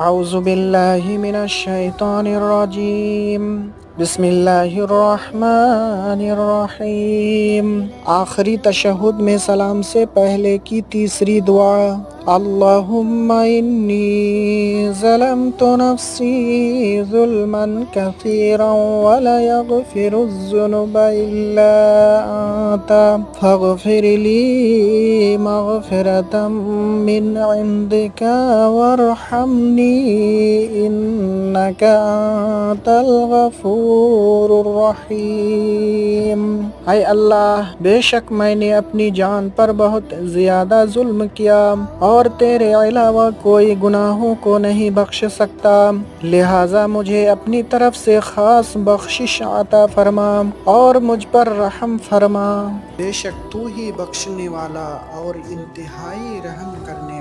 اعوذ باللہ من الشیطان الرجیم، بسم اللہ الرحمن الرحیم۔ آخری تشہد میں سلام سے پہلے کی تیسری دعا۔ اللہم انی ظلمت نفسی ظلما کثیرا ولا یغفر الذنوب الا انت فاغفر لی مغفرة من عندک وارحمنی انک انت الغفور الرحیم۔ اے اللہ، بے شک میں نے اپنی جان پر بہت زیادہ ظلم کیا اور تیرے علاوہ کوئی گناہوں کو نہیں بخش سکتا، لہٰذا مجھے اپنی طرف سے خاص بخشش عطا فرما اور مجھ پر رحم فرما۔ بے شک تو ہی بخشنے والا اور انتہائی رحم کرنے